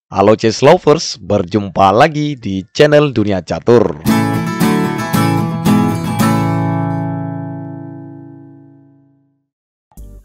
Halo chess lovers, berjumpa lagi di channel Dunia Catur.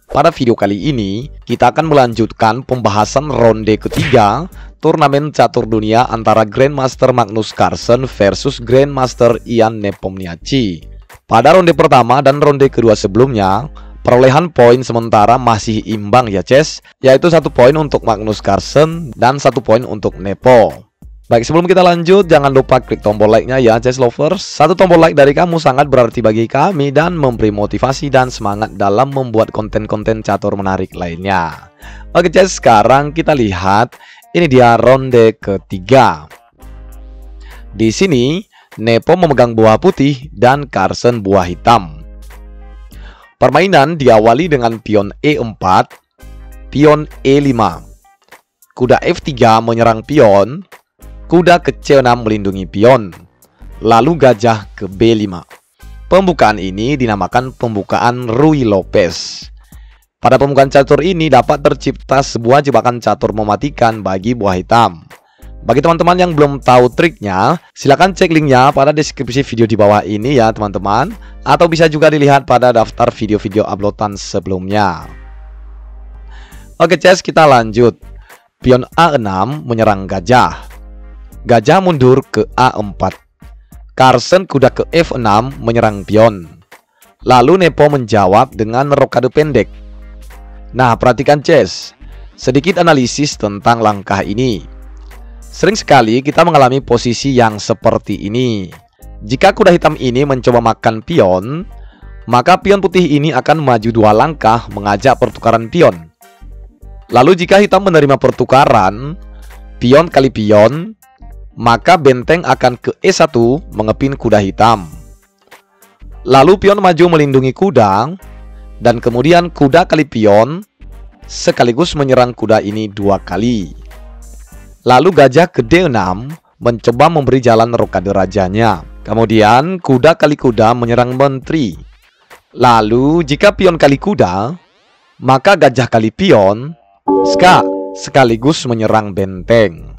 Pada video kali ini, kita akan melanjutkan pembahasan ronde ketiga turnamen catur dunia antara Grandmaster Magnus Carlsen versus Grandmaster Ian Nepomniachtchi. Pada ronde pertama dan ronde kedua sebelumnya, perolehan poin sementara masih imbang ya Ces, yaitu 1 poin untuk Magnus Carlsen dan 1 poin untuk Nepo. Baik, sebelum kita lanjut, jangan lupa klik tombol like-nya ya Chess Lovers. 1 tombol like dari kamu sangat berarti bagi kami dan memberi motivasi dan semangat dalam membuat konten-konten catur menarik lainnya. Oke Chess, sekarang kita lihat, ini dia ronde ketiga. Di sini, Nepo memegang buah putih dan Carlsen buah hitam. Permainan diawali dengan pion E4, pion E5, kuda F3 menyerang pion, kuda ke C6 melindungi pion, lalu gajah ke B5. Pembukaan ini dinamakan pembukaan Ruy Lopez. Pada pembukaan catur ini dapat tercipta sebuah jebakan catur mematikan bagi buah hitam. Bagi teman-teman yang belum tahu triknya, silakan cek linknya pada deskripsi video di bawah ini ya teman-teman. Atau bisa juga dilihat pada daftar video-video uploadan sebelumnya. Oke Ces, kita lanjut. Pion A6 menyerang gajah. Gajah mundur ke A4. Carlsen kuda ke F6 menyerang pion. Lalu Nepo menjawab dengan rokade pendek. Nah, perhatikan Ces, sedikit analisis tentang langkah ini. Sering sekali kita mengalami posisi yang seperti ini. Jika kuda hitam ini mencoba makan pion, maka pion putih ini akan maju 2 langkah mengajak pertukaran pion. Lalu jika hitam menerima pertukaran pion kali pion, maka benteng akan ke E1 mengepin kuda hitam. Lalu pion maju melindungi kuda, dan kemudian kuda kali pion sekaligus menyerang kuda ini 2 kali. Lalu gajah ke D6 mencoba memberi jalan rokade rajanya. Kemudian kuda kali kuda menyerang menteri. Lalu jika pion kali kuda, maka gajah kali pion sekaligus menyerang benteng.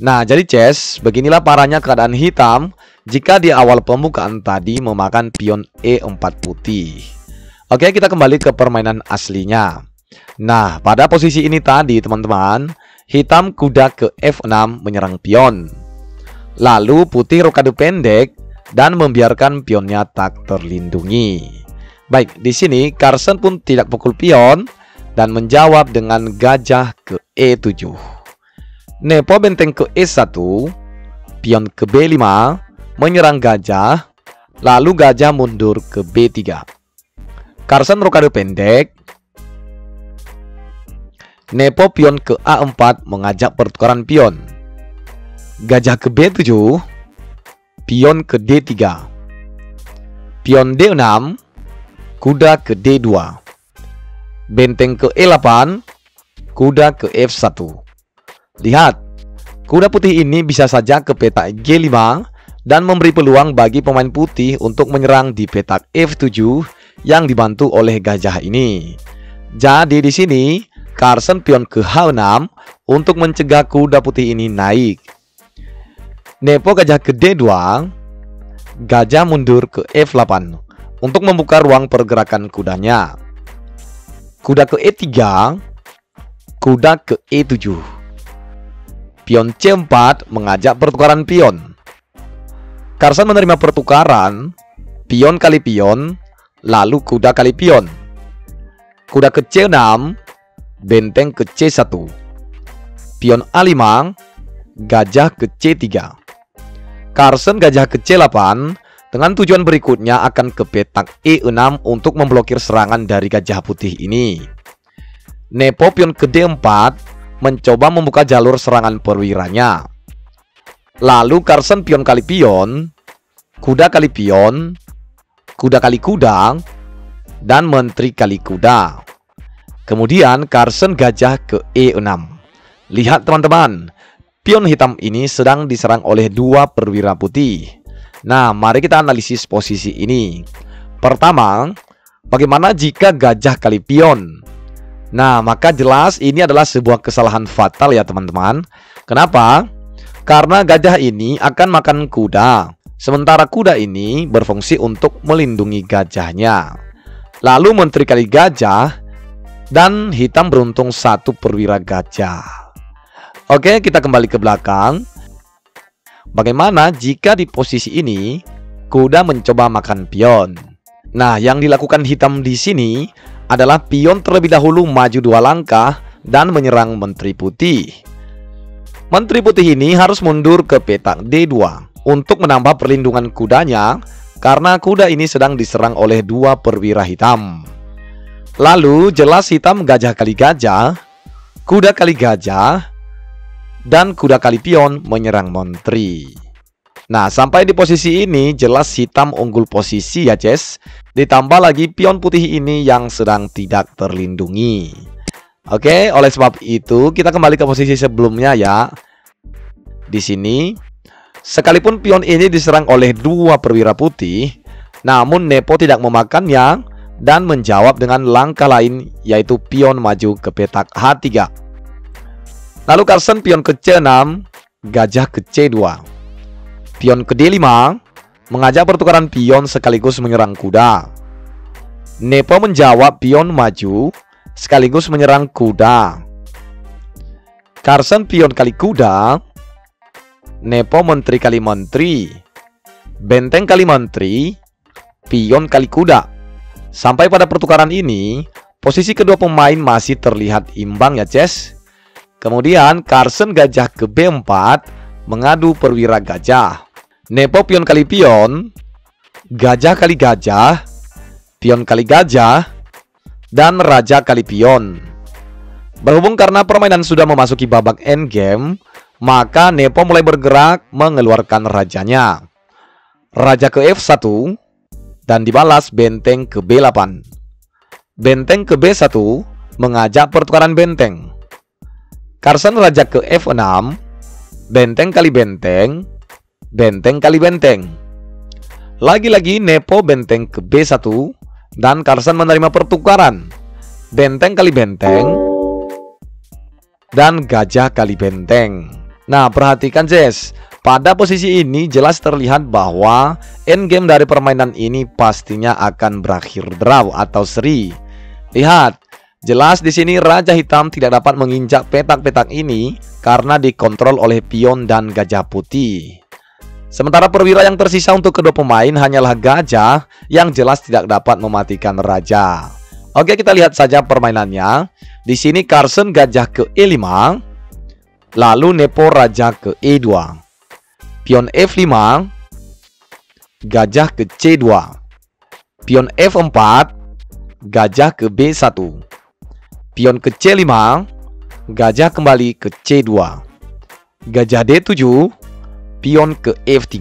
Nah, jadi Ces, beginilah parahnya keadaan hitam jika di awal pembukaan tadi memakan pion E4 putih. Oke, kita kembali ke permainan aslinya. Nah, pada posisi ini tadi teman-teman, hitam kuda ke F6 menyerang pion. Lalu putih rokade pendek dan membiarkan pionnya tak terlindungi. Baik, di sini Carlsen pun tidak pukul pion dan menjawab dengan gajah ke E7. Nepo benteng ke E1, pion ke B5 menyerang gajah, lalu gajah mundur ke B3. Carlsen rokade pendek. Nepo pion ke A4 mengajak pertukaran pion. Gajah ke B7, pion ke D3. Pion D6, kuda ke D2. Benteng ke E8, kuda ke F1. Lihat, kuda putih ini bisa saja ke petak G5 dan memberi peluang bagi pemain putih untuk menyerang di petak F7 yang dibantu oleh gajah ini. Jadi di sini Carlsen pion ke H6 untuk mencegah kuda putih ini naik. Nepo gajah ke D2, gajah mundur ke F8 untuk membuka ruang pergerakan kudanya. Kuda ke E3, kuda ke E7. Pion C4 mengajak pertukaran pion. Carlsen menerima pertukaran pion kali pion, lalu kuda kali pion. Kuda ke C6, benteng ke C1. Pion A5, gajah ke C3. Carlsen gajah ke C8 dengan tujuan berikutnya akan ke petak E6 untuk memblokir serangan dari gajah putih ini. Nepo pion ke D4 mencoba membuka jalur serangan perwiranya. Lalu Carlsen pion kali pion, kuda kali pion, kuda kali kuda, dan menteri kali kuda. Kemudian Carlsen gajah ke E6. Lihat teman-teman, pion hitam ini sedang diserang oleh 2 perwira putih. Nah, mari kita analisis posisi ini. Pertama, bagaimana jika gajah kali pion? Nah, maka jelas ini adalah sebuah kesalahan fatal ya teman-teman. Kenapa? Karena gajah ini akan makan kuda, sementara kuda ini berfungsi untuk melindungi gajahnya. Lalu menteri kali gajah dan hitam beruntung 1 perwira gajah. Oke, kita kembali ke belakang. Bagaimana jika di posisi ini kuda mencoba makan pion? Nah, yang dilakukan hitam di sini adalah pion terlebih dahulu maju 2 langkah dan menyerang menteri putih. Menteri putih ini harus mundur ke petak D2 untuk menambah perlindungan kudanya karena kuda ini sedang diserang oleh 2 perwira hitam. Lalu jelas hitam gajah kali gajah, kuda kali gajah, dan kuda kali pion menyerang menteri. Nah, sampai di posisi ini jelas hitam unggul posisi ya, Ces. Ditambah lagi pion putih ini yang sedang tidak terlindungi. Oke, oleh sebab itu kita kembali ke posisi sebelumnya ya. Di sini, sekalipun pion ini diserang oleh 2 perwira putih, namun Nepo tidak memakannya dan menjawab dengan langkah lain, yaitu pion maju ke petak H3. Lalu Carson pion ke C6, gajah ke C2. Pion ke D5 mengajak pertukaran pion sekaligus menyerang kuda. Nepo menjawab pion maju sekaligus menyerang kuda. Carson pion kali kuda, Nepo menteri kali menteri, benteng kali menteri, pion kali kuda. Sampai pada pertukaran ini, posisi kedua pemain masih terlihat imbang ya, Ces. Kemudian Carson gajah ke B4 mengadu perwira gajah. Nepo pion kali pion, gajah kali gajah, pion kali gajah, dan raja kali pion. Berhubung karena permainan sudah memasuki babak endgame, maka Nepo mulai bergerak mengeluarkan rajanya. Raja ke F1 dan dibalas benteng ke B8. Benteng ke B1 mengajak pertukaran benteng. Carson raja ke F6, benteng kali benteng, benteng kali benteng. Lagi-lagi Nepo benteng ke B1 dan Carson menerima pertukaran benteng kali benteng dan gajah kali benteng. Nah, perhatikan Jess, pada posisi ini jelas terlihat bahwa endgame dari permainan ini pastinya akan berakhir draw atau seri. Lihat, jelas di sini raja hitam tidak dapat menginjak petak-petak ini karena dikontrol oleh pion dan gajah putih. Sementara perwira yang tersisa untuk kedua pemain hanyalah gajah yang jelas tidak dapat mematikan raja. Oke, kita lihat saja permainannya. Di sini Carson gajah ke E5, lalu Nepo raja ke E2. Pion F5, gajah ke C2. Pion F4, gajah ke B1. Pion ke C5, gajah kembali ke C2. Gajah D7, pion ke F3.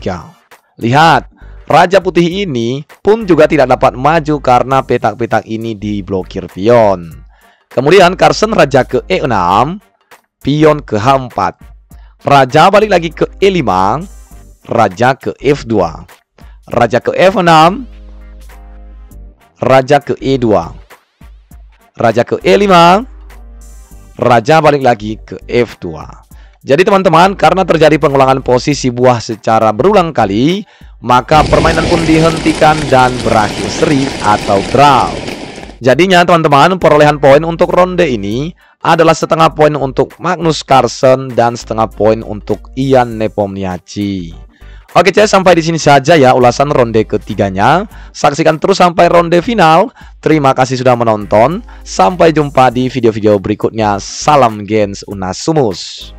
Lihat, raja putih ini pun juga tidak dapat maju karena petak-petak ini diblokir pion. Kemudian Carson raja ke E6, pion ke H4. Raja balik lagi ke E5, raja ke F2. Raja ke F6, raja ke E2. Raja ke E5, raja balik lagi ke F2. Jadi teman-teman, karena terjadi pengulangan posisi buah secara berulang kali, maka permainan pun dihentikan dan berakhir seri atau draw. Jadinya teman-teman, perolehan poin untuk ronde ini adalah setengah poin untuk Magnus Carlsen dan setengah poin untuk Ian Nepomniachtchi. Oke, sampai di sini saja ya ulasan ronde ketiganya. Saksikan terus sampai ronde final. Terima kasih sudah menonton. Sampai jumpa di video-video berikutnya. Salam Gens Unasumus.